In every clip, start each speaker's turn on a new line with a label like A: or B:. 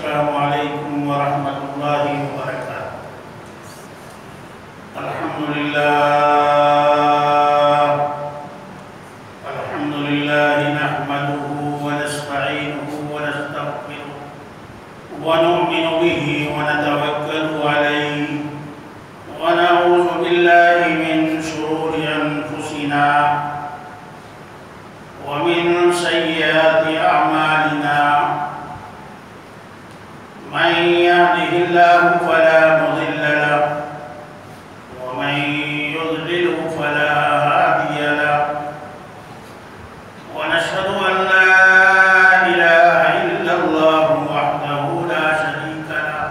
A: السلام علیکم ورحمۃ اللہ وبرکاتہ۔ الحمد للہ نحمده ونستعینه ونستغفره ونؤمن به ونتوکل علیہ ونعوذ باللہ من شرور انفسنا ومن سیئات اعمالنا من يهده الله فلا مضل له ومن يضلله فلا هادي له ونشهد أن لا إله إلا الله وحده لا شريك له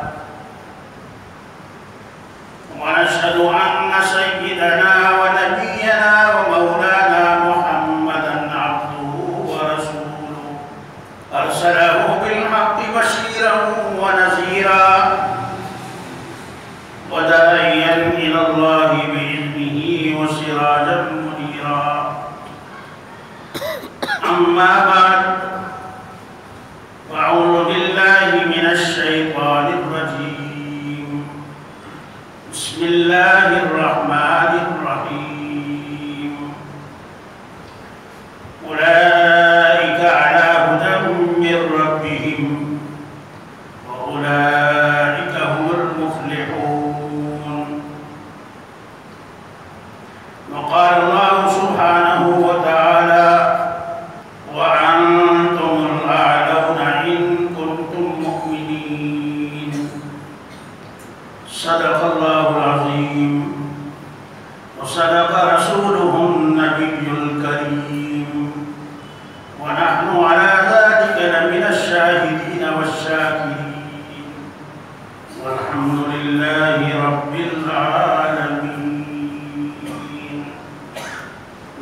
A: ونشهد أن سيدنا ونبينا ومولانا محمدا عبده ورسوله أرسله بالحق بشيرا ونذيرا وداعيا إلى الله بإذنه وسراجا منيرا أما بعد فأعوذ بالله من الشيطان الرجيم بسم الله الرحمن الرحيم أولئك على هدى من ربهم وأولئك هم المفلحون وقال الله سبحانه وتعالى وأنتم الأعلون إن كنتم مؤمنين صدق الله العظيم وصدق رسوله النبي الكريم ونحن على ذلك لمن الشاهدين والشاكرين والحمد لله رب العالمين۔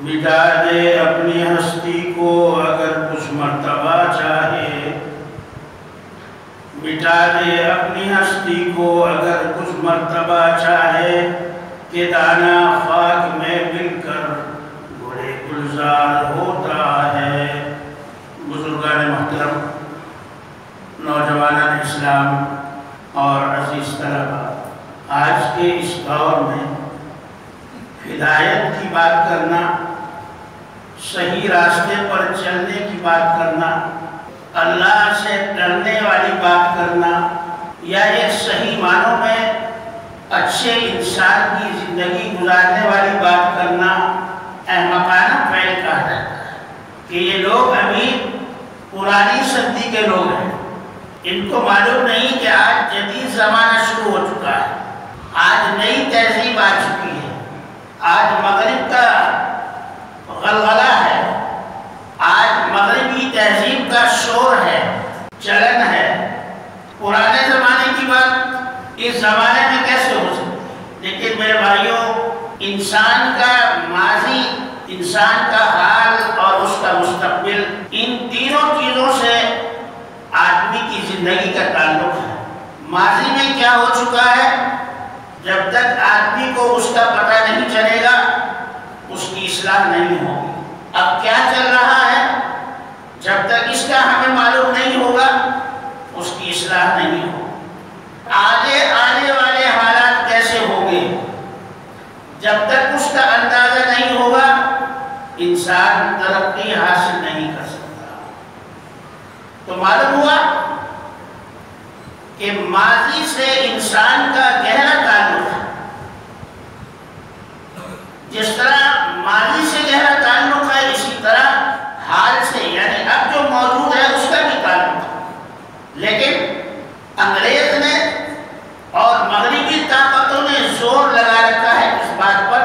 A: مٹا دے اپنی ہستی کو اگر کچھ مرتبہ چاہے، مٹا دے اپنی ہستی کو اگر کچھ مرتبہ چاہے، کہ دانا خاک میں مل کر گھوڑے گلزار ہوتا ہے۔ بزرگان محترم، نوجوانان اسلام اور عزیز طلبہ، آج کے اس دور میں ہدایت کی بات کرنا، صحیح راستے پر چلنے کی بات کرنا، اللہ سے ڈرنے والی بات کرنا، یا ایک صحیح معنوں میں اچھے انسان کی زندگی گزارنے والی بات کرنا احمقانہ فعل کہا جاتا ہے۔ کہ یہ لوگ ابھی پرانی صدی کے لوگ ہیں، ان کو معلوم نہیں کہ آج جدید زمانہ شروع ہو چکا ہے، آج نئی تہذیب آ چکی ہے، آج مغرب کا غلغلہ ہے، آج مغربی تہذیب کا شور ہے، چلن ہے۔ پرانے زمانے کی بات اس زمانے میں کیسے ہو سکتی؟ لیکن میرے بھائیوں، انسان کا ماضی، انسان کا حال اور اس کا مستقبل، ان تینوں چیزوں سے آدمی کی زندگی کا تعلق ہے۔ ماضی میں کیا ہو چکا ہے، جب تک آدمی کو اس کا پتہ نہیں چلے گا اس کی اصلاح نہیں ہوگی۔ اب کیا چل رہا ہے، جب تک اس کا ہمیں معلوم نہیں ہوگا اس کی اصلاح نہیں ہوگی۔ آگے آنے والے حالات کیسے ہوں گے، جب تک اس کا اندازہ نہیں ہوگا انسان ترقی حاصل نہیں کر سکتا۔ تو معلوم ہوا کہ ماضی سے انسان کا گہرا تعلق ہے۔ جس طرح ماضی سے گہرا تعلق ہے، اسی طرح حال سے، یعنی اب جو موجود ہے اس کا بھی تعلق ہے۔ لیکن انگریز نے اور مغربی طاقتوں نے زور لگا رکھا ہے اس بات پر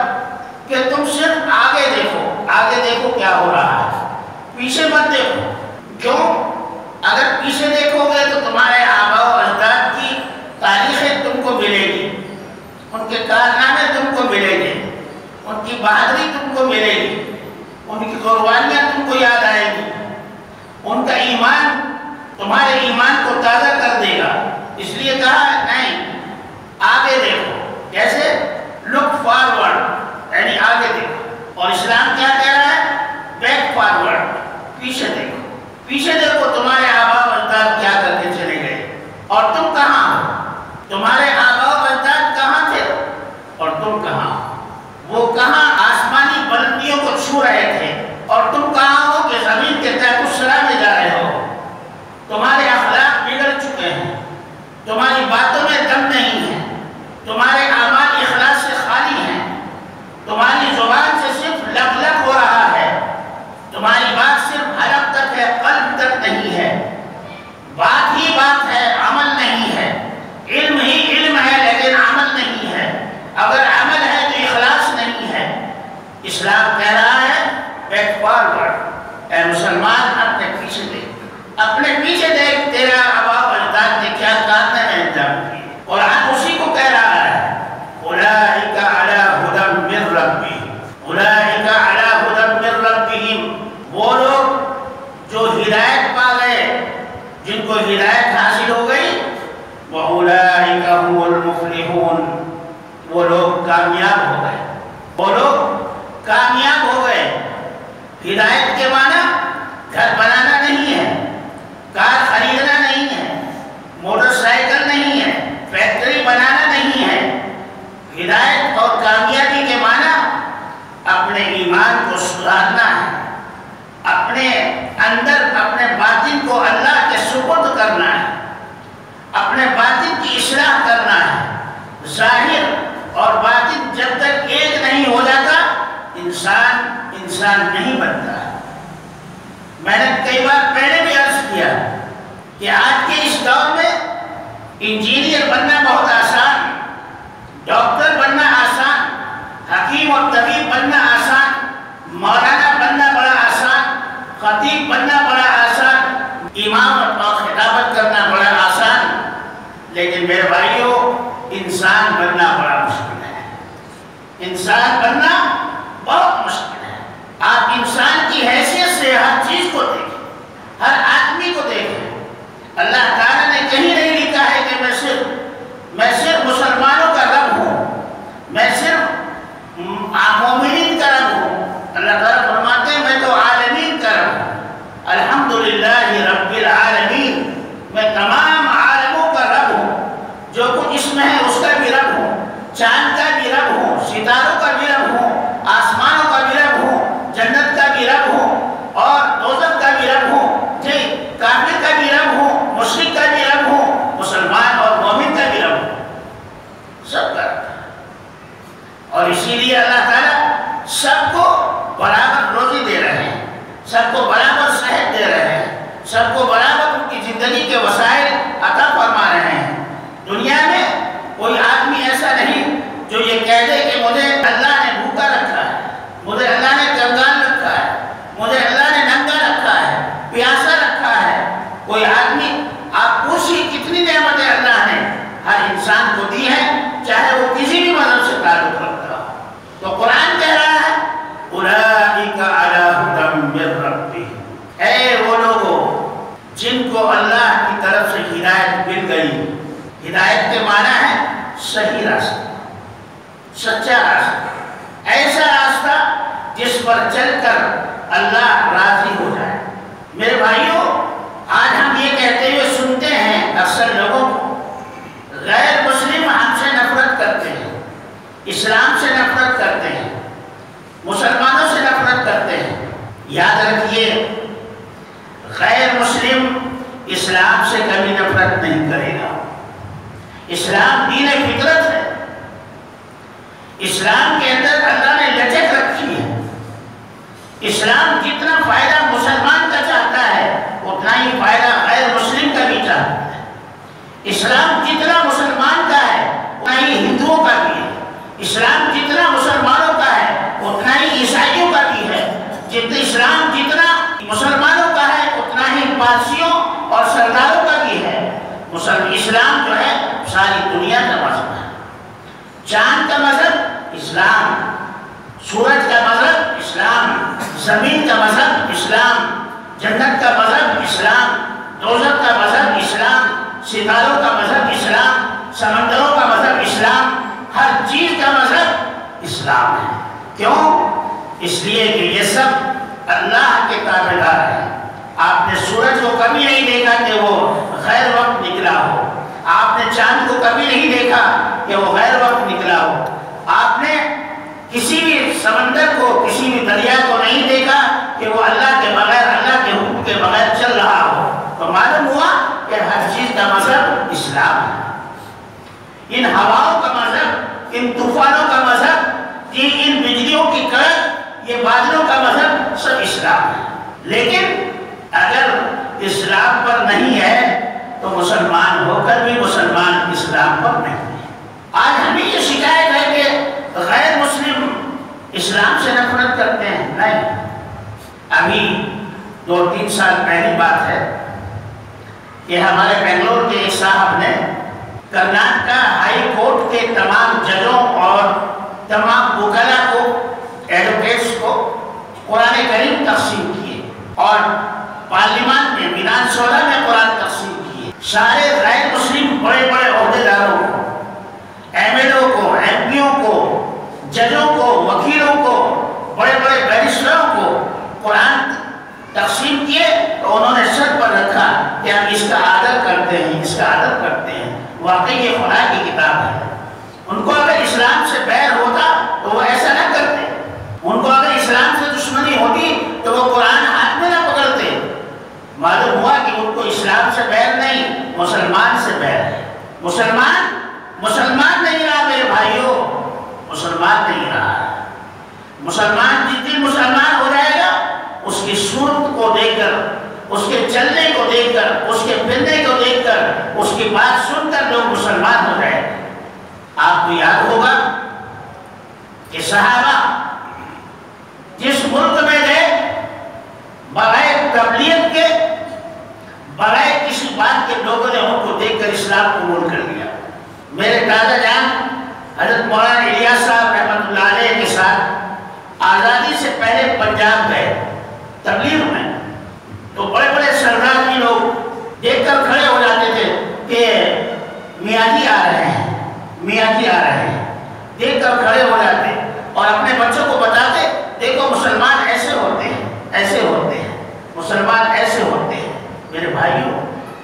A: کہ تم صرف آگے دیکھو کیا ہو رہا ہے، پیچھے مت دیکھو۔ کیوں؟ اگر پیچھے دیکھو گے تو تمہارے آباء و اجداد کی تاریخیں تم کو ملے گی، ان کے کارنامے تم کو ملیں گے، ان کی بہادری تم کو ملے گی، ان کی قربانیاں تم کو یاد آئیں گی، ان کا ایمان تمہارے ایمان کو تازہ کر دے گا۔ اس لیے کہا نہیں، آگے دیکھو۔ کیسے؟ لک فارورڈ، یعنی آگے دیکھو۔ اور اسلام کیا کہہ رہا ہے؟ بیک فارورڈ، پیچھے دیکھو۔ پیچھے دیکھو تمہارے آباء و اجداد کیا کر کے چلے گئے، کتاب کہہ رہا ہے بیک فارورڈ، اے مسلمان اپنے پیچھے دیکھ، اپنے پیچھے دیکھ، تیرا آباء و اجداد نے کیا کارنامے انجام دیے۔ قرآن اسی کو کہہ رہا ہے اولئک علی ھدی من ربہم، اولئک علی ھدی من ربہم، وہ لوگ جو ہدایت پا گئے، جن کو ہدایت حاصل ہو گئی، وَأُولَئِكَ هُمُ الْمُفْلِحُونَ، وہ لوگ کامیاب ہو گئے، وہ لوگ کامیاب ہو گئے۔ ہدایت کے معنی گھر بنانا نہیں ہے، کار خریدنا نہیں ہے، موٹر سائیکل نہیں ہے، فیکٹری بنانا نہیں ہے۔ ہدایت اور کامیابی کے معنی اپنے ایمان کو سدھارنا ہے، اپنے اندر اپنے باطن کو اللہ کے سپرد کرنا ہے، اپنے باطن کی اصلاح کرنا ہے۔ ظاہر اور باطن جب تک ایک نہیں ہو جاتا انسان نہیں بنتا۔ میں نے کئی بار پہلے بھی عرض کیا کہ آج کے اس دور میں انجینئر بننا بہت آسان، ڈاکٹر بننا آسان، حکیم اور طبیب بننا آسان، مولانا بننا بڑا آسان، خطیب بننا بڑا آسان، امام اور خطابت کرنا بڑا آسان، لیکن میرے بھائیوں انسان بننا بڑا مشکل ہے۔ انسان بننا بہت مشکل ہے۔ آپ انسان کی حیثیت سے ہر چیز کو دیکھیں، ہر آدمی کو دیکھیں۔ اللہ تعالیٰ نے کہیں نہیں لکھا ہے کہ میں صرف مسلمانوں کا رب ہوں، میں صرف مومنین کا رب ہوں۔ اللہ تعالیٰ فرماتے ہیں میں تو عالمین کا رب ہوں، الحمدللہ رب العالمین، میں تمام عالموں کا رب ہوں، جو کچھ اس میں ہے اس کا بھی رب ہوں، چاند کا بھی رب ہوں، ستاروں کا بھی رب ہوں، آسمانوں کا بھی رب ہوں، جنت کا بھی رب ہوں اور دوزخ کا بھی رب ہوں، جی کافر کا بھی رب ہوں، مشرک کا بھی رب ہوں، مسلمان اور مومن کا بھی رب ہوں، سب کا رب۔ اور اسی لیے اللہ تعالیٰ سب کو برابر روزی دے رہے ہیں، سب کو برابر صحت دے رہے ہیں، سب کو برابر ان کی زندگی کے وسائل عطا فرما رہے ہیں۔ دنیا میں کوئی آدمی ایسا نہیں جو یہ کہہ دے کہ مجھے اللہ نے بھوکا رکھا ہے، مجھے اللہ نے کنگال رکھا ہے، مجھے اللہ نے ننگا رکھا ہے، پیاسا رکھا ہے۔ کوئی آدمی آپ پوچھیے کتنی نعمتیں اللہ نے ہر انسان کو دی ہیں، چاہے وہ کسی بھی مذہب سے تعلق رکھتا ہو۔ تو قرآن کہہ رہا ہے اولئک علی ھدی من ربہم، اے وہ لوگوں جن کو اللہ کی طرف سے ہدایت مل گئی۔ ہدایت کے معنی ہے صحیح راستہ، سچا راستہ، ایسا راستہ جس پر چل کر اللہ راضی ہو جائے۔ میرے بھائیوں آج ہم یہ کہتے ہوئے سنتے ہیں اکثر لوگوں کو، غیر مسلم ہم سے نفرت کرتے ہیں، اسلام سے نفرت کرتے ہیں، مسلمانوں سے نفرت کرتے ہیں۔ یاد رکھیے غیر مسلم اسلام سے کبھی نفرت نہیں کرے گا۔ اسلام دین فطرت ہے، اسلام کے اندر اللہ نے لچک رکھی ہے۔ اسلام جتنا فائدہ مسلمان کا چاہتا ہے اتنا ہی فائدہ غیر مسلم کا بھی چاہتا ہے۔ اسلام جتنا مسلمان کا ہے اتنا ہی ہندوؤں کا بھی ہے، اسلام جتنا مسلمانوں کا ہے اتنا ہی عیسائیوں کا بھی ہے، اسلام جتنا مسلمانوں کا ہے اتنا ہی پارسیوں اور سرداروں کا بھی ہے۔ اسلام جو ہے ساری دنیا کا مذہب ہے۔ چاند کا مذہب اسلام، سورج کا مذہب اسلام، زمین کا مذہب اسلام، جنت کا مذہب اسلام، دوزخ کا مذہب اسلام، ستاروں کا مذہب اسلام، سمندروں کا مذہب اسلام، ہر چیز کا مذہب اسلام ہے۔ کیوں؟ اس لیے کہ یہ سب اللہ کے تابعدار ہیں۔ آپ نے سورج کو کبھی نہیں دیکھا کہ وہ غیر وقت نکلا ہو، آپ نے چاند کو کبھی نہیں دیکھا کہ وہ غیر وقت نکلا ہو، آپ نے کسی بھی سمندر کو، کسی بھی دریا کو نہیں دیکھا کہ وہ اللہ کے بغیر، اللہ کے حکم کے بغیر چل رہا ہو۔ تو معلوم ہوا کہ ہر چیز کا مذہب اسلام ہے۔ ان ہواؤں کا مذہب، ان طوفانوں کا مذہب، ان بجلیوں کی کڑک، یہ بادلوں کا مذہب سب اسلام ہے۔ لیکن اگر اسلام پر نہیں ہے تو مسلمان ہو کر بھی مسلمان اسلام پر نہیں ہے۔ آج ہمیں یہ شکایت ہے کہ غیر مسلم اسلام سے نفرت کرتے ابھی 2-3 سال پہلی بات ہے کہ ہمارے بنگلور کے صاحب نے کرناٹکا ہائی کورٹ کے تمام ججوں اور تمام وکلا کو، ایڈوکیٹس کو قرآن کریم تقسیم کیے اور پارلیمان میں ودھان سبھا میں قرآن تقسیم کیے. سارے غیر مسلم بڑے بڑے عہدیداروں کو، ایم ایل او کو، ایم پیوں کو، ججوں کو، وکیلوں کو، بڑے بڑے بیرسٹروں کو قرآن تقسیم کیے. تو انہوں نے سر پر رکھا کہ ہم اس کا آدر کرتے ہیں، اس کا آدر کرتے ہیں. واقعی یہ خدا کی کتاب ہے. ان کو اگر اسلام سے بیر ہوتا تو وہ ایسا نہ کرتے. ان کو اگر اسلام سے دشمنی ہوتی تو وہ قرآن ہاتھ میں نہ پکڑتے. معلوم ہوا کہ ان کو اسلام سے بیر نہیں، مسلمان سے بیر ہے. مسلمان نہیں رہا میرے بھائیوں، مسلمان نہیں رہا. مسلمان جس دن مسلمان ہو جائے گا، اس کی صورت کو دیکھ کر، اس کے چلنے کو دیکھ کر، اس کے پھرنے کو دیکھ کر، اس کی بات سن کر لوگ مسلمان ہو جائے. آپ کو یاد ہوگا کہ صحابہ جس ملک میں گئے، بغیر تبلیغ کے، بغیر کسی بات کے لوگوں نے ان کو دیکھ کر اسلام قبول کر لیا. میرے دادا جان حضرت مولانا الیاس صاحب رحمۃ اللہ علیہ کے ساتھ آزادی سے پہلے پنجاب گئے تبلیغ میں. تو بڑے بڑے سردار جی لوگ دیکھ کر کھڑے ہو جاتے تھے کہ میاں جی آ رہے ہیں، میاں جی آ رہے ہیں. دیکھ کر کھڑے ہو جاتے اور اپنے بچوں کو بتاتے، دیکھو مسلمان ایسے ہوتے ہیں، ایسے ہوتے ہیں، مسلمان ایسے ہوتے ہیں. میرے بھائیوں،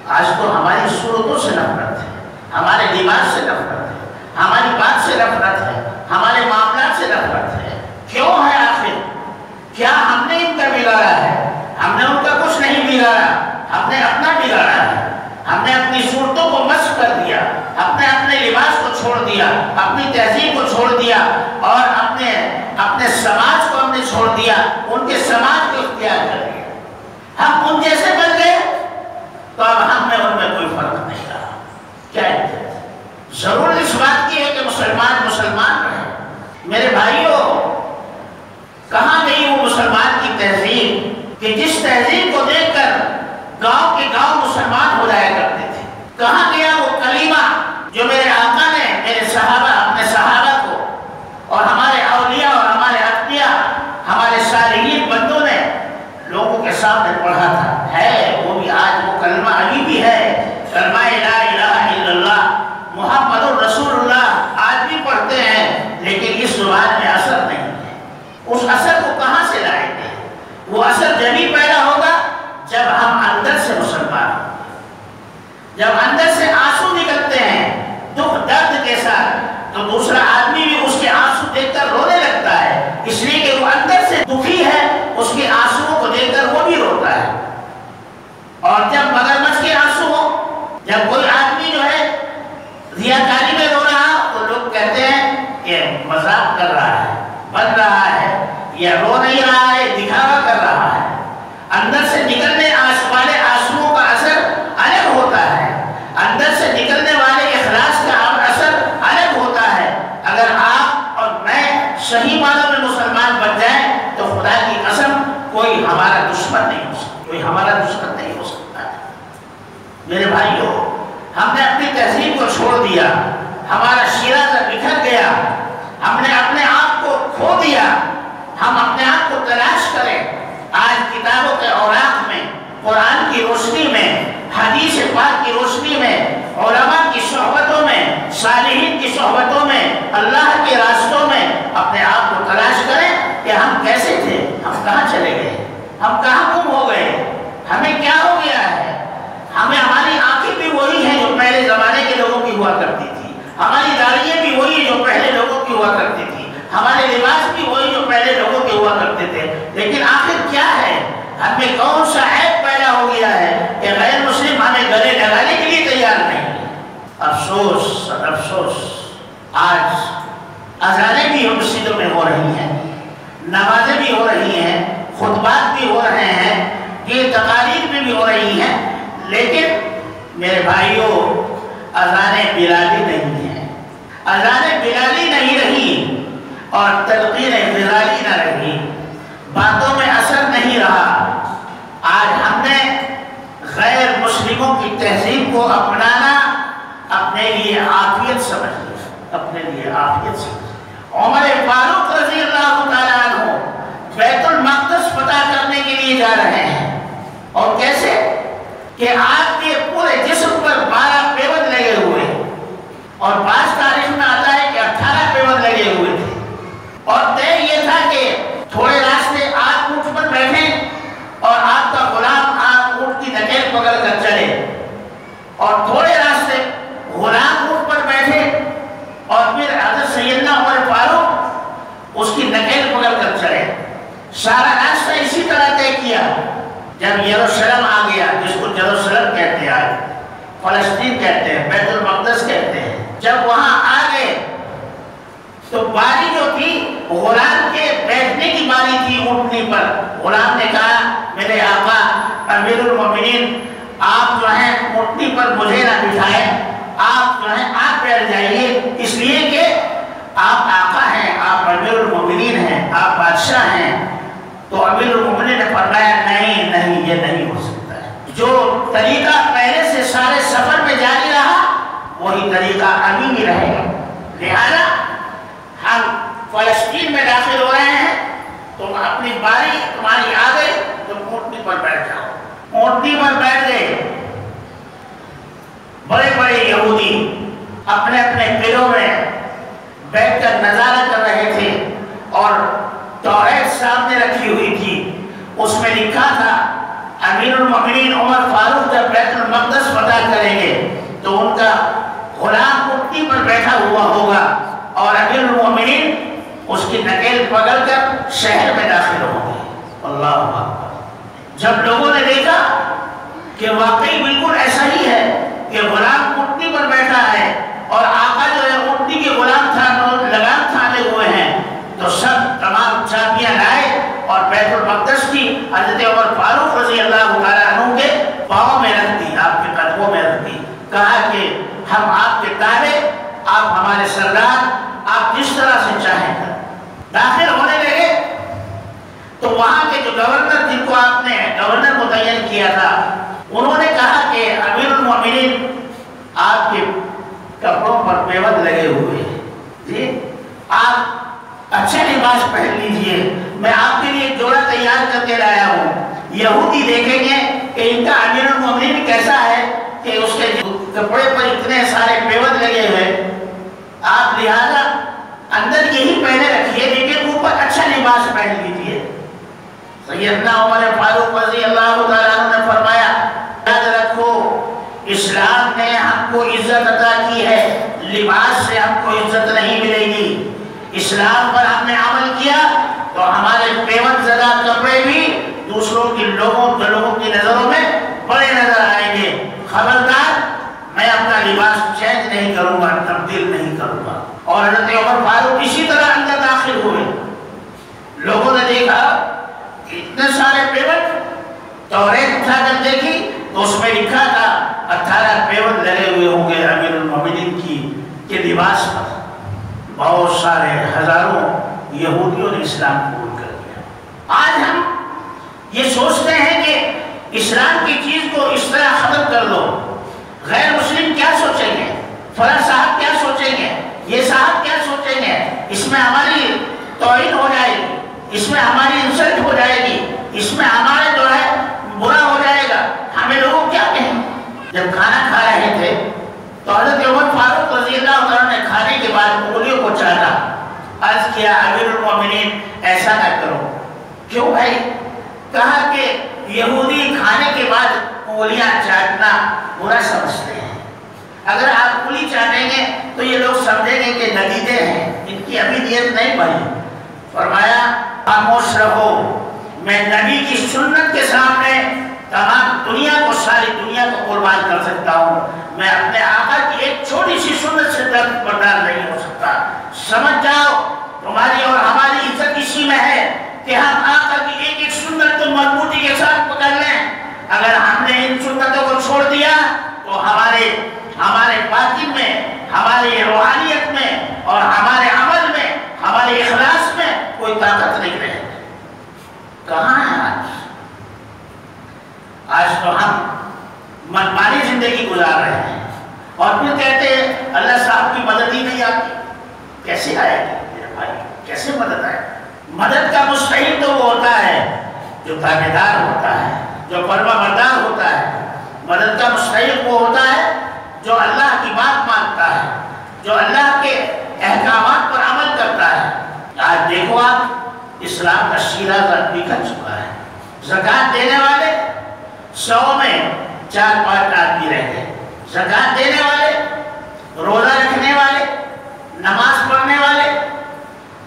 A: آج تو ہماری صورتوں سے نفرت ہے، ہمارے لباس سے نفرت ہے، ہماری بات سے نفرت ہے، ہمارے معاملات سے نفرت ہے. کیوں ہے آخر؟ کیا ہم نے ان کا بگاڑا ہے؟ ہم نے ان کا کچھ نہیں بگاڑا، ہم نے اپنا بگاڑا ہے. ہم نے اپنی صورتوں کو مسخ کر دیا، اپنے لباس کو چھوڑ دیا، اپنی تہذیب کو چھوڑ دیا اور اپنے سماج کو ہم نے چھوڑ دیا، ان کے سماج کو اختیار کر لیا. ہم ان جیسے بن گئے تو اب ہم میں ان میں کوئی فرق نہیں رہا. کیا ضرور اس بات کی ہے کہ مسلمان مسلمان رہے. میرے بھائیوں، کہاں گئی وہ مسلمان کی تہذیب کہ جس تہذیب کو دیکھ کر گاؤں کے گاؤں مسلمان ہو جایا کرتے تھے؟ کہاں گیا وہ کلمہ جو میرے آقا نے میرے صحابہ، اپنے صحابہ کو اور ہمارے اولیاء اور ہمارے اتقیاء، ہمارے صالحین بندوں نے لوگوں کے سامنے پڑھا تھا؟ ہے وہ بھی آج وہ کلمہ ابھی بھی ہے، کلمہ لا الہ الا اللہ محمد الرسول اللہ آج بھی پڑھتے ہیں، لیکن اس زبان میں اثر نہیں ہے. اس اثر کو کہاں سے لائیں گے؟ وہ اثر جبھی پیدا ہوگا جب ہم اندر سے مسلمان ہوں. جب اندر سے آنسو نکلتے ہیں دکھ درد کے ساتھ، تو دوسرا آدمی بھی اس کے آنسو دیکھ کر رونے لگتا ہے، اس لیے کہ وہ اندر سے دکھی ہے. اس کے آنسوؤں کو دیکھ کر وہ بھی روتا ہے. اور جب مگرمچھ کے آنسو ہو، جب کوئی آدمی جو ہے ریاکاری میں رو رہا، تو لوگ کہتے ہیں کہ مذاق کر رہا ہے، بن رہا ہے، یا رو نہیں رہا ہے، دکھاوا کر رہا ہے. اندر سے نکلنے والے آنسوؤں کا اثر الگ ہوتا ہے، اندر سے نکلنے والے اخلاص کا اثر الگ ہوتا ہے. اگر آپ اور میں صحیح معنوں میں مسلمان بن جائیں تو خدا کی قسم کوئی ہمارا دشمن نہیں ہو سکتا، کوئی ہمارا دشمن نہیں ہو سکتا. میرے بھائیوں، ہم نے اپنی تہذیب کو چھوڑ دیا، ہمارا شیرازہ بکھر گیا، ہم نے اپنے آپ کو کھو دیا. ہم اپنے آپ کو تلاش کریں. آج کتابوں کے اوراق میں، قرآن کی روشنی میں، حدیث پاک کی روشنی میں، علماء کی صحبتوں میں، صالحین کی صحبتوں میں، اللہ کے راستوں میں اپنے آپ کو تلاش کریں کہ ہم کیسے تھے، ہم کہاں چلے گئے، ہم کہاں گم ہو گئے، ہمیں کیا ہو گیا ہے. ہماری آنکھیں بھی وہی ہیں جو پہلے زمانے کے لوگوں کی ہوا کرتی تھی، ہماری داڑھیاں بھی وہی جو پہلے لوگوں کی ہوا کرتی تھی، ہمارے لباس بھی وہی جو پہلے لوگوں کے ہوا کرتے تھے. لیکن آخر کیا ہے؟ ہم میں کون سا عیب پیدا ہو گیا ہے کہ غیر مسلم ہمیں گلے لگانے کے لیے تیار نہیں ہے؟ افسوس، افسوس. آج اذانیں بھی مسجدوں میں ہو رہی ہیں، نمازیں بھی ہو رہی ہیں، خطبات بھی ہو رہے ہیں، یہ تقاریر بھی ہو رہی ہیں، لیکن میرے بھائیوں اذانیں بلالی نہیں ہیں. اذانیں بلالی نہیں رہی اور تلقین بلالی نہ رہی، باتوں میں اثر نہیں رہا. اپنے لیے عافیت سے۔ عمر فاروق رضی اللہ تعالیٰ عنہ بیت المقدس فتح کرنے کے لیے جا رہے ہیں، اور کیسے کہ آپ کے پورے جسم پر 12 پیوند لگے ہوئے، اور بعض تاریخ میں آتا ہے کہ 18 پیوند لگے ہوئے تھے، اور طے یہ تھا کہ تھوڑے راستے آپ اونٹ پر بیٹھیں اور آپ کا غلام آپ اونٹ کی نکیل پکڑ کر چلے، اور تھوڑے راستے غلام اونٹ پر بیٹھے اور پھر حضرت سیدنا عمر فاروق اس کی نکیل پکڑ کر چلے۔ سارا راستہ اسی طرح طے کیا۔ جب یروشلم آ گیا، جس کو جروسلم کہتے ہیں، فلسطین کہتے ہیں، بیت المقدس کہتے ہیں، جب وہاں آ گئے تو باری جو تھی غلام کے بیٹھنے کی باری تھی اونٹنی پر۔ غلام نے کہا میرے آقا امیر المومنین آپ جو ہیں اونٹنی پر مجھے نہ بٹھائیں، آپ جو ہیں آپ بیٹھ جائیے، اس لیے کہ آپ آقا ہیں، آپ امیر المومنین ہیں، آپ بادشاہ ہیں۔ تو امیر المومنین نے فرمایا نہیں نہیں، یہ نہیں ہو سکتا ہے۔ جو طریقہ پہلے سے سارے سفر میں جاری رہا وہی طریقہ ابھی بھی رہے گا، لہذا ہم فلسطین میں داخل ہو رہے ہیں، تم اپنی باری تمہاری آ گئی، تم اونٹنی پر بیٹھ جاؤ۔ اونٹنی پر بیٹھ گئے۔ بڑے بڑے یہودی اپنے اپنے قلعوں میں بیٹھ کر نظارہ کر رہے تھے، اور توریت سامنے رکھی ہوئی تھی، اس میں لکھا تھا امیر المومنین عمر فاروق جب بیت المقدس فتح کریں گے تو ان کا غلام اونٹنی پر بیٹھا ہوا ہوگا، اور امیر المومنین اس کی نکیل پکڑ کر شہر میں داخل ہوں گے۔ اللہ اکبر۔ جب لوگوں نے دیکھا کہ واقعی بالکل ایسا ہی ہے کہ غلام اونٹنی پر بیٹھا ہے اور آقا جو ہے اونٹنی کے لگام تھامے ہوئے ہیں، تو سب تمام چابیاں لائے اور بیت المقدس کی حضرت عمر فاروق رضی اللہ تعالیٰ عنہ کے پاؤں میں رکھ دی، آپ کے قدموں میں رکھ دی، کہا کہ ہم آپ کے تابع، آپ ہمارے سردار، آپ جس طرح سے چاہیں گے۔ داخل ہونے لگے تو وہاں کے جو گورنر، جن کو آپ نے گورنر متعین کیا تھا، انہوں نے کہا کہ امیر المومنین آپ کے کپڑوں پر پیوند لگے ہوئے ہیں، جی آپ اچھا لباس پہن لیجئے، میں آپ کے لیے ایک جوڑا تیار کر کے لایا ہوں۔ یہودی دیکھیں گے کہ ان کا امیر المومنین کیسا ہے کہ اس کے کپڑے پر اتنے سارے پیوند لگے ہوئے، آپ لہذا اندر یہی پہنے رکھیے لیکن اوپر اچھا لباس پہن لیجئے۔ سیدنا عمر فاروق رضی اللہ تعالیٰ عنہ نے فرمایا یاد رکھو اسلام نے ہم کو عزت عطا کی ہے، لباس سے ہم کو عزت نہیں ملے گی۔ اسلام پر ہم نے عمل کیا تو ہمارے پیوند زدہ کپڑے بھی دوسروں کی لوگوں کی نظروں میں بڑے نظر آئیں گے۔ خبردار میں اپنا لباس چینج نہیں کروں گا، تبدیل نہیں کروں گا۔ اور حضرت عمر فاروق اسی طرح اندر داخل ہوئے۔ لوگوں نے دیکھا کہ اتنے سارے پیوند، توریت اٹھا کر دیکھی تو اس میں لکھا تھا 18 پیوند لگے ہوئے ہوں گے امیر المومنین کے لباس پر۔ بہت سارے ہزاروں یہودیوں نے اسلام قبول کر لیا۔ آج ہم یہ سوچتے ہیں کہ اسلام کی چیز کو اس طرح ختم کر دو، غیر مسلم کیا سوچیں گے، فلاں صاحب کیا سوچیں گے، یہ صاحب کیا سوچیں گے، اس میں ہماری توہین ہو جائے گی، اس میں ہماری انسلٹ ہو جائے گی، اس میں ہمارے جو ہے برا ہو جائے گا، ہمیں لوگ کیا کہیں۔ جب کھانا کھا رہے تھے تو حضرت عمر فاروق رضی اللہ عنہ نے کھانے کے بعد انگلیوں کو چاٹا، عرض کیا امیر المومنین ایسا نہ کرو۔ کیوں بھائی؟ کہا کہ یہودی کھانے کے بعد انگلیاں چاٹنا برا سمجھتے ہیں، اگر آپ انگلی چاٹیں گے تو یہ لوگ سمجھیں گے کہ ندیدے ہیں، ان کی ابھی نیت نہیں بنی۔ فرمایا خاموش رہو، میں نبی کی سنت کے سامنے تمام دنیا کو، ساری دنیا کو قربان کر سکتا ہوں، میں اپنے آقا کی ایک چھوٹی سی سنت سے بردار نہیں ہو سکتا۔ سمجھ جاؤ تمہاری اور ہماری عزت اسی میں ہے کہ ہم آقا کی ایک ایک سنت کو مضبوطی کے ساتھ پکڑ لیں۔ اگر ہم نے ان سنتوں کو چھوڑ دیا تو ہمارے باطن میں، ہماری روحانیت میں اور ہمارے عمل میں، ہمارے اخلاص میں کوئی طاقت نہیں رہے۔ کہاں ہے آج تو ہم منمانی زندگی گزار رہے ہیں، اور پھر کہتے ہیں اللہ صاحب کی مدد ہی نہیں آتی۔ کیسے آئے گی میرے بھائی؟ کیسے مدد آئے؟ مدد کا مستحق تو وہ ہوتا ہے جو تابعدار ہوتا ہے، جو فرما بردار ہوتا ہے۔ مدد کا مستحق وہ ہوتا ہے جو اللہ کی بات مانتا ہے، جو اللہ کے احکامات پر عمل کرتا ہے۔ آج دیکھو آپ، اسلام کا شیرازہ بکھر چکا ہے۔ زکوٰۃ دینے والے 100 میں 4-5 آدمی رہ گئے۔ زکوٰۃ دینے والے، روزہ رکھنے والے، نماز پڑھنے والے،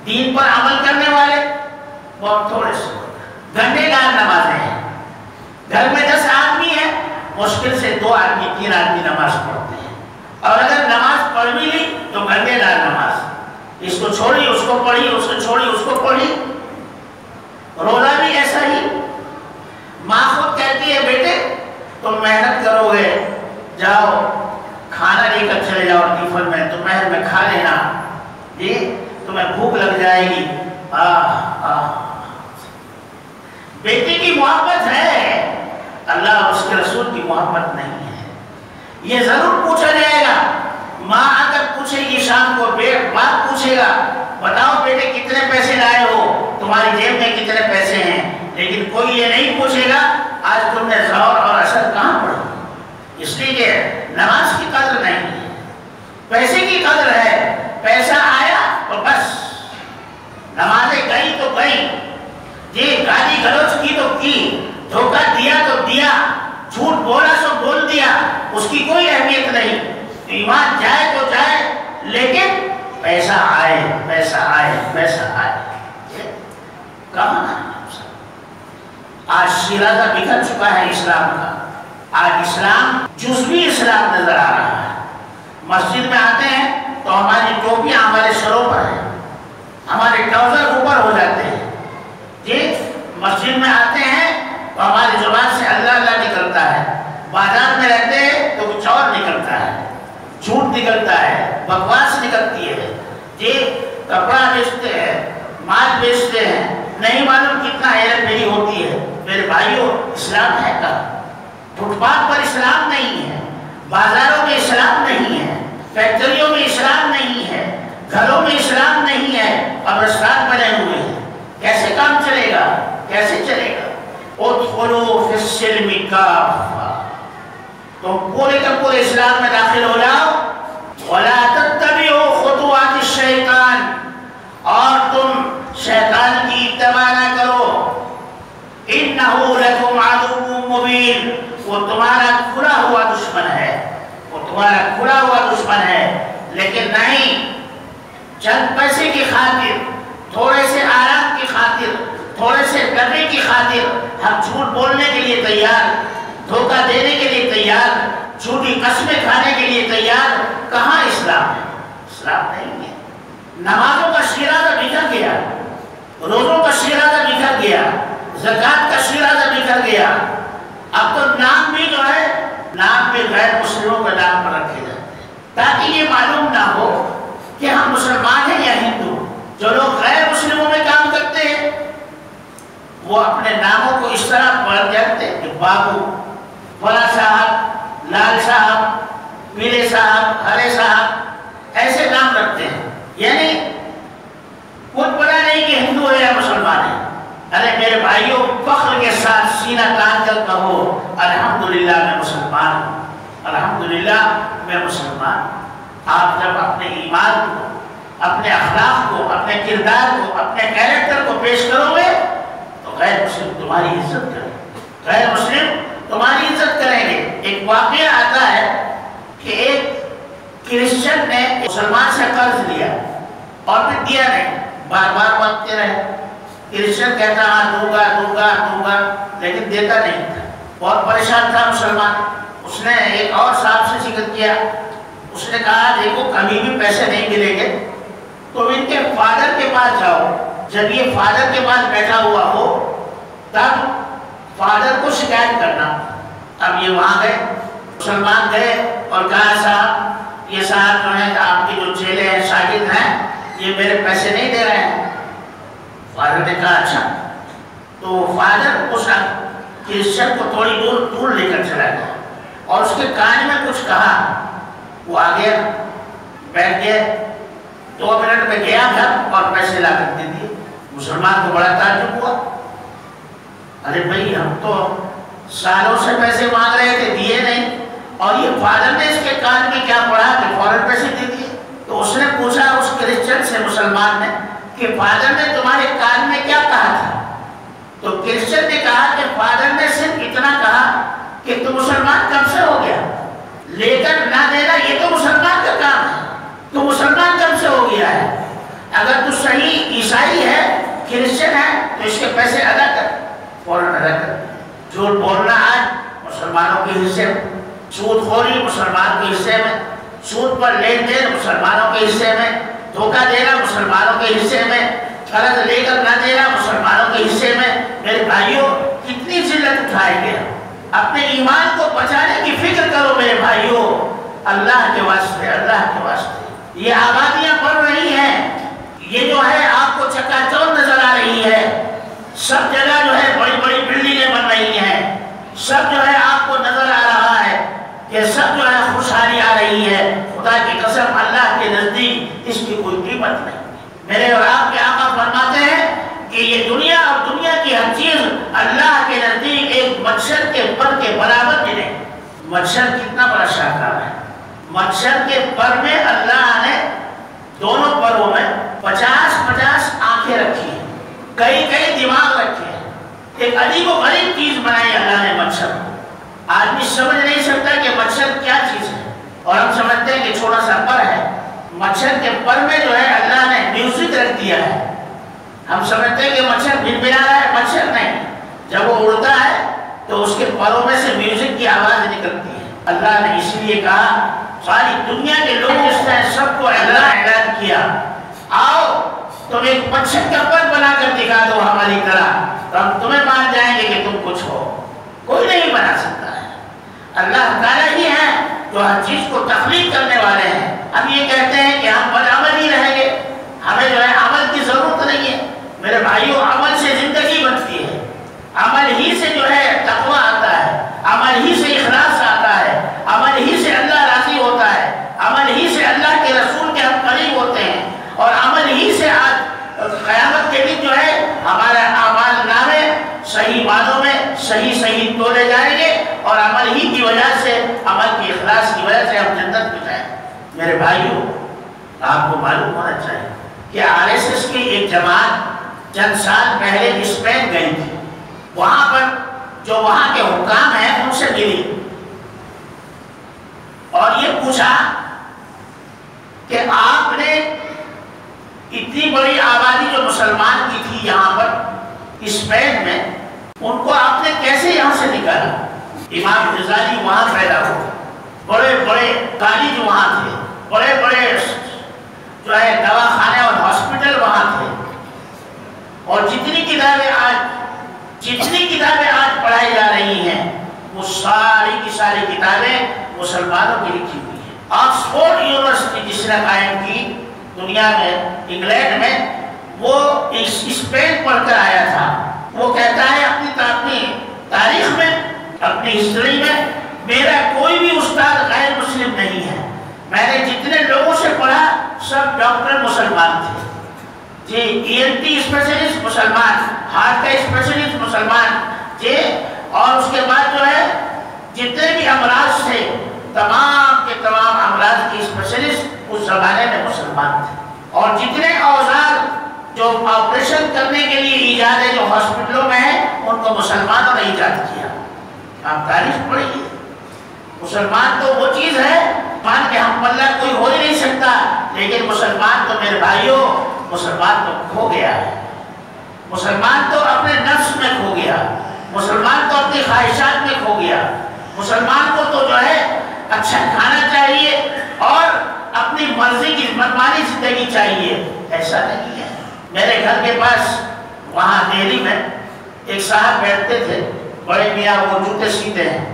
A: دین پر عمل کرنے والے بہت تھوڑے سے ہوتے ہیں۔ گھنٹے دار نمازیں ہیں، گھر میں 10 آدمی ہیں، مشکل سے 2 آدمی 3 آدمی نماز پڑھتے ہیں، اور اگر نماز پڑھ بھی لی تو گھنٹے دار نماز، اس کو چھوڑی اس کو پڑھی، اس کو چھوڑی اس کو پڑھی۔ روزہ بھی ایسا ہی، ماں خود کہتی ہے بیٹے تم محنت کرو گے، جاؤ کھانا لے کر چلے جاؤ ٹیفن میں، دوپہر میں کھا لینا، جی تمہیں بھوک لگ جائے گی۔ بیٹی کی محبت ہے، اللہ اور اس کے رسول کی محبت نہیں ہے۔ یہ ضرور پوچھا جائے گا، ماں اگر پوچھے گی شام کو، باپ پوچھے گا بتاؤ بیٹے کتنے پیسے لائے ہو، تمہاری جیب میں کتنے پیسے ہیں، لیکن کوئی یہ نہیں پوچھے گا آج تم نے ظہر اور عصر کہاں پڑھی، اس لیے کہ نماز کی قدر نہیں ہے، پیسے کی قدر ہے۔ پیسہ آیا تو بس، نمازیں گئی تو گئی، یہ گالی گلوچ کی تو کی، دھوکہ دیا تو دیا، جھوٹ بولا سو بول دیا، اس کی کوئی اہمیت نہیں۔ ایمان جائے تو جائے، لیکن پیسہ آئے، پیسہ آئے، پیسہ آئے، کہاں ہے؟ آج شیرازہ بکھر چکا ہے اسلام کا۔ آج اسلام جزوی اسلام نظر آ رہا ہے۔ مسجد میں آتے ہیں تو ہماری ٹوپیاں ہمارے سروں پر ہیں، ہمارے ٹراؤزر اوپر ہو جاتے ہیں، جی مسجد میں آتے ہیں تو ہماری زبان سے اللہ اللہ نکلتا ہے، بازار میں رہتے ہیں تو کچھ اور نکلتا ہے، جھوٹ نکلتا ہے، بکواس نکلتی ہے، جی کپڑا بیچتے ہیں، مال بیچتے ہیں، نہیں معلوم کتنا ہیرا پھیری ہوتی ہے۔ میرے بھائیوں، اسلام ہے کہاں؟ فٹ پاتھ پر اسلام نہیں ہے، بازاروں میں اسلام نہیں ہے، فیکٹریوں میں اسلام نہیں ہے، گھروں میں اسلام نہیں ہے، قبرستان بنے ہوئے ہیں۔ کیسے کام چلے گا؟ کیسے چلے گا؟ ادخلوا فی السلم کافہ، تم پورے کا پورے اسلام میں داخل ہو جاؤ، ولا تتبعوا خطوات الشیطان، اور تم شیطان کی اتباع نہ کرو، انہ لکم عدو مبین، وہ تمہارا کھلا ہوا دشمن ہے، وہ تمہارا کھلا ہوا دشمن ہے۔ لیکن نہیں، چند پیسے کی خاطر، تھوڑے سے آرام کی خاطر، تھوڑے سے ڈرنے کی خاطر ہم جھوٹ بولنے کے لیے تیار، دھوکہ دینے کے لیے تیار، جھوٹی قسمیں کھانے کے لیے تیار۔ کہاں اسلام ہے؟ اسلام نہیں ہے۔ نمازوں کا شیرازہ بکھر گیا، روزوں کا شیرازہ بکھر گیا، زکوٰۃ کا شیرازہ بکھر گیا۔ اب تو نام بھی جو ہے، نام بھی غیر مسلموں کے نام پر رکھے جاتے ہیں، تاکہ یہ معلوم نہ ہو کہ ہم مسلمان ہیں یا ہندو۔ جو لوگ غیر مسلموں میں کام کرتے ہیں وہ اپنے ناموں کو اس طرح پڑھ جاتے ہیں کہ بابو، فلاں صاحب، لال صاحب، پیلے صاحب، ہرے صاحب، ایسے نام رکھتے ہیں، یعنی خود پتہ نہیں کہ ہندو ہے یا مسلمان ہے۔ ارے میرے بھائیوں، فخر کے ساتھ سینہ تان کر کہو الحمدللہ میں مسلمان ہوں، الحمدللہ میں مسلمان ہوں۔ آپ جب اپنے ایمان کو، اپنے اخلاق کو، اپنے کردار کو، اپنے کیریکٹر کو پیش کرو گے تو غیر مسلم تمہاری عزت کریں گے، غیر مسلم تمہاری عزت کریں گے۔ ایک واقعہ آتا ہے کہ ایک کرسچن نے مسلمان سے قرض لیا اور پھر دیا نہیں، بار بار مانگتے رہے۔ کرسچن کہتا ہاں دوں گا دوں گا دوں گا، لیکن دیتا نہیں تھا۔ بہت پریشان تھا مسلمان۔ اس نے ایک اور صاحب سے ذکر کیا، اس نے کہا دیکھو کبھی بھی پیسے نہیں ملیں گے تو ان کے فادر کے پاس جاؤ، جب یہ فادر کے پاس بیٹھا ہوا ہو تب فادر کو شکایت کرنا۔ اب یہ وہاں گئے، مسلمان گئے اور کہا صاحب یہ صاحب جو ہیں آپ کے جو چیلے ہیں، شاگرد ہیں، یہ میرے پیسے نہیں دے رہے ہیں۔ فادر نے کہا اچھا، تو فادر اس کرسچن کو تھوڑی دور لے کر چلا گیا اور اس کے کان میں کچھ کہا۔ وہ آ گیا، بیٹھ گیا، 2 منٹ میں گیا گھر اور پیسے لا کر دے دیے۔ مسلمان کو بڑا تعجب ہوا، ارے بھائی ہم تو سالوں سے پیسے مانگ رہے تھے، دیے نہیں، اور یہ فادر نے اس کے کان میں کیا پڑھا کہ فوراً پیسے دے دیے۔ تو اس نے پوچھا اس کرسچن سے، مسلمان نے، کہ فادر نے تمہارے کان میں کیا کہا تھا؟ تو کرسچن نے کہا کہ فادر نے صرف اتنا کہا کہ تو مسلمان کب سے ہو گیا، لے کر نہ دینا یہ تو مسلمان کا کام ہے، تو مسلمان کب سے ہو گیا ہے، اگر تو صحیح عیسائی ہے، کرسچن ہے، تو اس کے پیسے ادا کر، فوراً ادا کر۔ جھوٹ بولنا آج مسلمانوں کے حصے میں، سود خوری مسلمان کے حصے میں، سود پر لین دین مسلمانوں کے حصے میں، دھوکہ دینا مسلمانوں کے حصے میں، قرض لے کر نہ دینا مسلمانوں کے حصے میں۔ میرے بھائیوں کتنی ذلت اٹھائیں گے، اپنے ایمان کو بچانے کی فکر کرو میرے بھائیوں، اللہ کے واسطے، اللہ کے واسطے۔ یہ آبادیاں بڑھ رہی ہیں، یہ جو ہے آپ کو چکا چوندھ نظر آ رہی ہے، سب جگہ جو ہے بڑی بڑی بلڈنگیں بن رہی ہیں، سب جو ہے آپ کو نظر آ رہا ہے کہ سب جو ہے خوشحالی آ رہی ہے۔ خدا کی قسم اللہ کے نزدیک اس کی کوئی قیمت نہیں۔ میرے اور آپ کے آقا فرماتے ہیں کہ یہ دنیا اور دنیا کی ہر چیز اللہ کے نزدیک ایک مچھر کے پر کے برابر ملے۔ مچھر کتنا بڑا شاہکار ہے، مچھر کے پر میں اللہ نے دونوں پروں میں 50 آنکھیں رکھی ہیں، کئی دماغ رکھے ہیں، ایک عجیب و غریب چیز بنائی اللہ نے مچھر۔ آدمی سمجھ نہیں سکتا کہ مچھر کیا چیز ہے، اور ہم سمجھتے ہیں کہ چھوٹا سا پر ہے۔ مچھر کے پر میں جو ہے اللہ نے میوزک رکھ دیا ہے۔ ہم سمجھتے ہیں کہ مچھر بھنبھنا رہا ہے، مچھر نہیں، جب وہ اڑتا ہے تو اس کے پروں میں سے میوزک کی آواز نکلتی ہے۔ اللہ نے اس لیے کہا ساری دنیا کے لوگ جس نے سب کو اعلان کیا، آؤ تم ایک مچھر کا پر بنا کر دکھا دو ہماری طرح، تو ہم تمہیں مان جائیں گے کہ تم کچھ ہو۔ کوئی نہیں بنا سکتا ہے، اللہ تعالیٰ ہی ہے جو ہر چیز کو تخلیق کرنے والے ہیں۔ ہم یہ کہتے ہیں کہ ہم بدعمل ہی رہیں گے، ہمیں جو ہے عمل کی ضرورت نہیں ہے۔ میرے بھائیوں عمل سے زندگی بنتی ہے، عمل ہی سے جو ہے تقویٰ آتا ہے، عمل ہی سے اخلاص آتا ہے، عمل ہی سے اللہ راضی ہوتا ہے، عمل ہی سے اللہ کے رسول کے ہم قریب ہوتے ہیں، اور عمل ہی سے آج قیامت کے دن جو ہے ہمارے اعمال نامے صحیح معنوں میں صحیح تولے جائیں گے، اور عمل ہی کی وجہ سے، عمل کی اخلاص کی وجہ سے ہم جنت میں جائیں گے۔ میرے بھائیوں آپ کو معلوم ہونا چاہیے کہ RSS کی ایک جماعت چند سال پہلے اسپین گئی تھی، وہاں پر جو وہاں کے حکام ہیں ان سے ملی اور یہ پوچھا کہ آپ نے اتنی بڑی آبادی جو مسلمان کی تھی یہاں پر اسپین میں، ان کو آپ نے کیسے یہاں سے نکالا؟ امام غزالی وہاں پیدا ہوئے، بڑے بڑے کالج وہاں تھے، بڑے بڑے جو ہے دواخانے اور ہاسپٹل وہاں تھے، اور جتنی کتابیں آج پڑھائی جا رہی ہیں وہ ساری کی ساری کتابیں مسلمانوں کی لکھی ہوئی ہیں۔ آکسفورڈ یونیورسٹی جس نے قائم کی دنیا میں، انگلینڈ میں، وہ اسپین پڑھ کر آیا تھا۔ وہ کہتا ہے اپنی تاریخ میں، اپنی ہسٹری میں، میرا کوئی بھی استاد غیر مسلم نہیں ہے، میں نے جتنے لوگوں سے پڑھا سب ڈاکٹر مسلمان تھے، جی ENT اسپیشلسٹ مسلمان، ہارٹ کا اسپیشلسٹ مسلمان جی، اور اس کے بعد جو ہے جتنے بھی امراض تھے تمام کے تمام امراض کی اسپیشلسٹ اس زمانے میں مسلمان تھے، اور جتنے اوزار جو آپریشن کرنے کے لیے ایجاد ہے جو ہاسپٹلوں میں ہیں ان کو مسلمانوں نے ایجاد کیا۔ آپ تاریخ پڑھیے، مسلمان تو وہ چیز ہے مان کے ہم پلہ کوئی ہو ہی نہیں سکتا، لیکن مسلمان تو میرے بھائیوں مسلمان تو کھو گیا ہے، مسلمان تو اپنے نفس میں کھو گیا، مسلمان تو اپنی خواہشات میں کھو گیا، مسلمان کو تو جو ہے اچھا کھانا چاہیے اور اپنی مرضی کی منمانی زندگی چاہیے، ایسا نہیں ہے۔ میرے گھر کے پاس وہاں دہلی میں ایک صاحب بیٹھتے تھے، بڑے میاں، وہ جوتے سیتے ہیں۔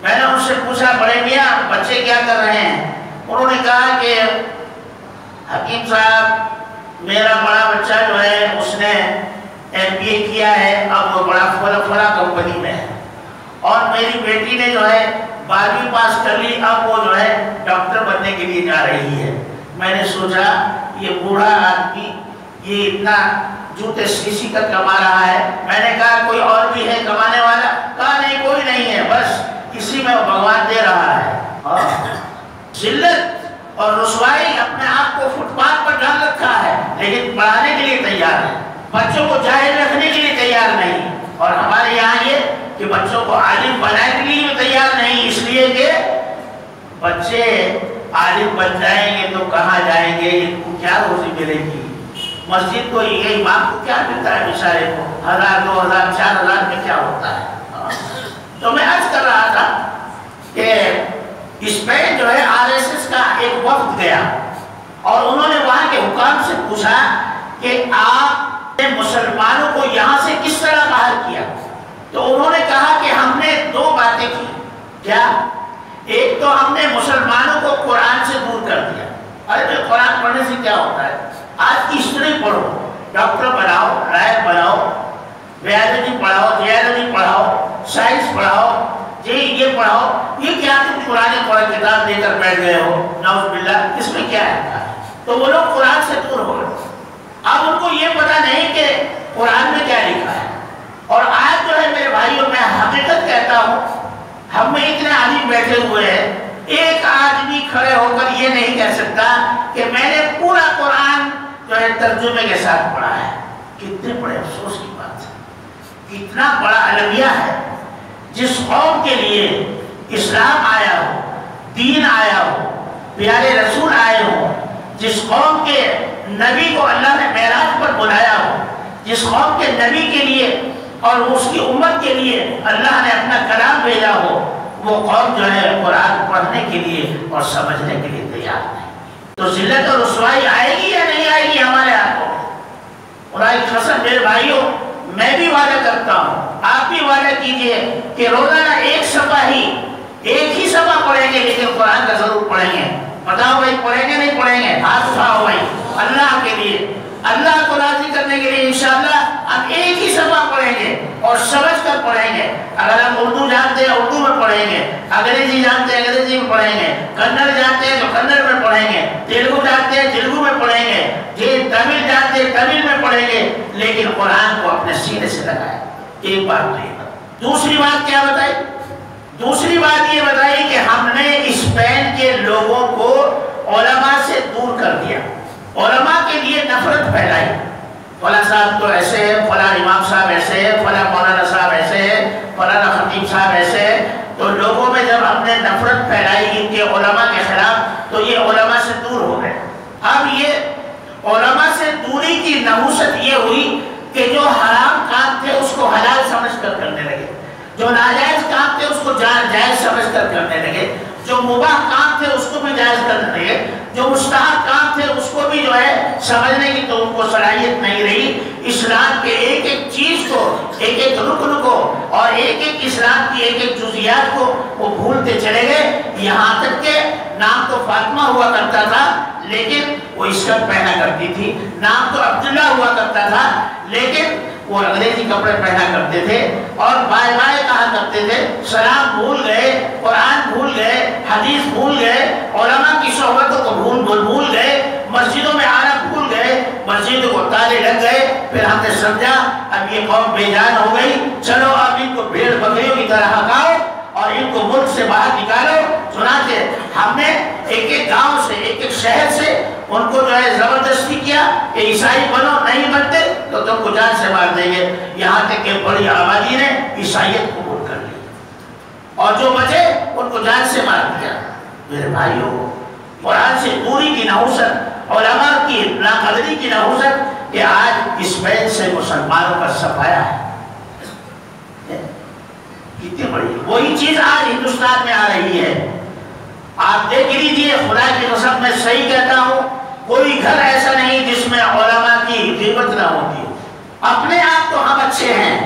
A: میں نے ان سے پوچھا بڑے میاں بچے کیا کر رہے ہیں؟ انہوں نے کہا کہ حکیم صاحب میرا بڑا بچہ جو ہے اس نے MBA کیا ہے، اب وہ بڑا فلاں کمپنی میں ہے، اور میری بیٹی نے جو ہے 12ویں پاس کر لی، اب وہ جو ہے ڈاکٹر بننے کے لیے جا رہی ہے۔ میں نے سوچا یہ بوڑھا آدمی یہ اتنا جوتے سیسی کا کما رہا ہے. میں نے کہا کوئی اور بھی ہے کمانے والا؟ کہا نہیں کوئی نہیں ہے، بس اسی میں بھگوان دے رہا ہے. ذلت اور رسوائی اپنے آپ کو فٹ پاتھ پر ڈال رکھا ہے، لیکن پڑھانے کے لیے تیار ہے، بچوں کو جاہل رکھنے کے لیے تیار نہیں. اور ہمارے یہاں یہ کہ بچوں کو عالم بنانے کے لیے بھی تیار نہیں، اس لیے کہ بچے عالم بن جائیں گے تو کہاں جائیں گے، ان کو کیا روزی ملے گی؟ مسجد کو یہ امام کو کیا ملتا ہے بیچارے کو؟ 1000 2000 4000 میں کیا ہوتا ہے؟ تو میں عرض کر رہا تھا کہ اسپین جو ہے RSS کا ایک وفد گیا اور انہوں نے وہاں کے حکام سے پوچھا کہ آپ نے مسلمانوں کو یہاں سے کس طرح باہر کیا؟ تو انہوں نے کہا کہ ہم نے 2 باتیں کی. کیا؟ ایک تو ہم نے مسلمانوں کو قرآن سے دور کر دیا. ارے قرآن پڑھنے سے کیا ہوتا ہے؟ آج کی ہسٹری پڑھو، ڈاکٹر بناؤ، لائر بناؤ، بیالوجی پڑھاؤ، جیالوجی پڑھاؤ، سائنس پڑھاؤ، یہ پڑھاؤ. یہ کیا تم قرآن کتاب لے کر بیٹھ گئے ہو؟ نعوذ باللہ، اس میں کیا ہے؟ تو وہ لوگ قرآن سے دور ہو گئے. اب ان کو یہ پتا نہیں کہ قرآن میں کیا لکھا ہے. اور آج جو ہے میرے بھائیوں، میں حقیقت کہتا ہوں، ہم میں اتنے عالم بیٹھے ہوئے ہیں، ایک آدمی کھڑے ہو کر یہ نہیں کہہ سکتا کہ میں نے پورا قرآن جو ہے ترجمے کے ساتھ پڑھا ہے. کتنے بڑے افسوس کی بات ہے. کتنا بڑا المیہ ہے. جس قوم کے لیے اسلام آیا ہو، دین آیا ہو، پیارے رسول آئے ہو، جس قوم کے نبی کو اللہ نے معراج پر بلایا ہو، جس قوم کے نبی کے لیے اور اس کی امت کے لیے اللہ نے اپنا کلام بھیجا ہو، وہ قوم جو ہے قرآن پڑھنے کے لیے اور سمجھنے کے لیے تیار نہیں. تو ذلت اور رسوائی آئے گی یا نہیں آئے گی ہمارے ہاتھوں؟ خدا کی قسم میرے بھائیوں، میں بھی وعدہ کرتا ہوں، آپ بھی وعدہ کیجئے کہ روزانہ ایک صفحہ پڑھیں گے، لیکن قرآن کا ضرور پڑھیں گے. بتاؤ بھائی پڑھیں گے نہیں پڑھیں گے؟ ہاتھ اٹھاؤ بھائی. اللہ کے لیے، اللہ کو راضی کرنے کے لیے انشاءاللہ ہم ایک ہی صفحہ پڑھیں گے اور سمجھ کر پڑھیں گے. اگر ہم اردو جانتے ہیں اردو میں پڑھیں گے، انگریزی جانتے ہیں انگریزی میں پڑھیں گے، کنڑ جانتے ہیں تو کنڑ میں پڑھیں گے، تیلگو جانتے ہیں تیلگو میں پڑھیں گے، تمل جانتے ہیں تمل میں پڑھیں گے، لیکن قرآن کو اپنے سینے سے لگائیں. ایک بات نہیں. دوسری بات کیا بتائی؟ دوسری بات یہ بتائی کہ ہم نے اسپین کے لوگوں کو علماء سے دور کر دیا، علماء کے لیے نفرت پھیلائی. فلاں صاحب تو ایسے ہے، فلاں امام صاحب ایسے ہے، فلاں مولانا صاحب ایسے ہے، فلاں خطیب صاحب ایسے ہے. تو لوگوں میں جب ہم نے نفرت پھیلائی ان کے علماء کے خلاف تو یہ علماء سے دور ہو گئے. اب یہ علماء سے دوری کی نحوست یہ ہوئی کہ جو حرام کام تھے اس کو حلال سمجھ کر کرنے لگے، جو ناجائز کام تھے اس کو جائز سمجھ کر کرنے لگے، جو مباح کام تھے اس کو بھی جائز کرنے لگے، جو مستحب کام تھے اس کو بھی جو ہے سمجھنے کی تو ان کو صلاحیت نہیں رہی. اسلام کے ایک ایک چیز کو، ایک ایک رکن کو اور ایک ایک اسلام کی ایک ایک جزیات کو وہ بھولتے چلے گئے. یہاں تک کہ نام تو فاطمہ ہوا کرتا تھا لیکن وہ اسکرٹ پہنا کرتی تھی، نام تو عبداللہ ہوا کرتا تھا لیکن وہ انگریزی کپڑے پہنا کرتے تھے اور بائے بائے کہا کرتے تھے. سلام بھول گئے، قرآن بھول گئے، حدیث بھول گئے، علماء کی صحبتوں کو بھول گئے، مسجدوں میں آنا بھول گئے، مسجدوں کو تالے لگ گئے. پھر ہم نے سمجھا اب یہ قوم بے جان ہو گئی، چلو اب ان کو بھیڑ بکریوں کی طرح ہکاؤ اور ان کو ملک سے باہر نکالو. چنانچہ ہم نے ایک ایک گاؤں سے، ایک ایک شہر سے ان کو جو ہے زبردستی کیا کہ عیسائی بنو، نہیں بنتے تو تم کو جان سے مار دیں گے. یہاں تک کہ بڑی آبادی نے عیسائیت قبول کر لی اور جو بچے ان کو جان سے مار دیا. میرے بھائیوں، قرآن سے دوری کی نحوست، علماء کی ناقدری کی نحوست کہ آج اسپین سے مسلمانوں کا صفایا ہے. کتنی بڑی وہی چیز آج ہندوستان میں آ رہی ہے. آپ دیکھ لیجئے، خدا کی قسم میں صحیح کہتا ہوں، کوئی گھر ایسا نہیں جس میں علماء کی غیبت نہ ہوتی ہو. اپنے آپ تو ہم اچھے ہیں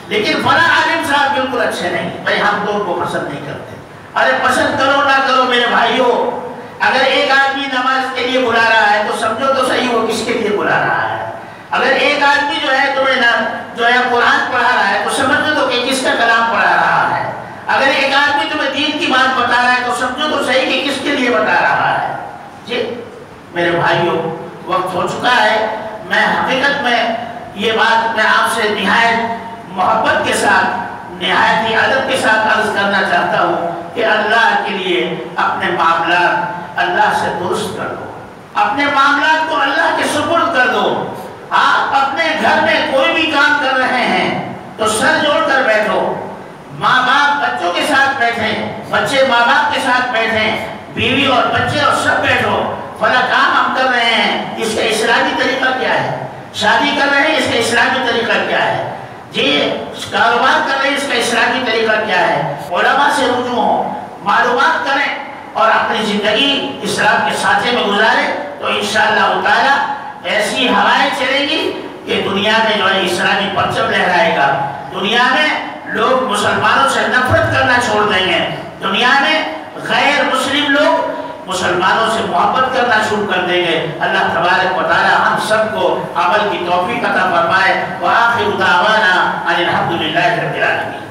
A: لیکن فلاں عالم صاحب بالکل اچھے نہیں، بھائی ہم تو ان کو پسند نہیں کرتے. ارے پسند کرو نہ کرو میرے بھائیوں، اگر ایک آدمی نماز کے لیے بلا رہا ہے تو سمجھو تو صحیح وہ کس کے لیے بلا رہا ہے. اگر ایک آدمی جو ہے تمہیں جو ہے قرآن پڑھا رہا ہے تو سمجھو تو کہ کس کا کلام پڑھا رہا ہے. اگر ایک آدمی تمہیں دین کی بات بتا رہا ہے تو سمجھو تو صحیح کہ کس کے لیے بتا رہا ہے. جی میرے بھائیوں، وقت وقت ہو چکا ہے. میں حقیقت میں یہ بات میں آپ سے نہایت محبت کے ساتھ نہایت ہی ادب کے ساتھ عرض کرنا چاہتا ہوں کہ اللہ کے لیے اپنے معاملات اللہ سے درست کر دو. اپنے معاملات کو اللہ کے سپرد کر دو. آپ اپنے گھر میں کوئی بھی کام کر رہے ہیں تو سر جوڑ کر بیٹھو. ماں باپ بچوں کے ساتھ بیٹھیں, بچے ماں باپ کے ساتھ بیٹھیں, بیوی اور بچے اور سب بیٹھو. فلاں کام ہم کر رہے ہیں, اس کا اسلامی طریقہ کیا ہے؟ شادی کر رہے ہیں, اس کا اسلامی طریقہ کیا ہے؟ جی کاروبار کر رہے ہیں, اس کا اسلامی طریقہ کیا ہے؟ علماء سے رجوع ہوں, معلومات کریں اور اپنی زندگی اسلام کے ساتھے میں گزاریں تو انشاءاللہ تعالی ایسی ہوائیں چلیں گی کہ دنیا میں جو ہے اسلامی پرچم لہرائے گا. دنیا میں لوگ مسلمانوں سے نفرت کرنا چھوڑ دیں گے. دنیا میں غیر مسلم لوگ مسلمانوں سے محبت کرنا شروع کر دیں گے. اللہ تبارک و تعالی ہم سب کو عمل کی توفیق عطا فرمائے. وآخر دعوانا ان الحمد للہ رب العالمین.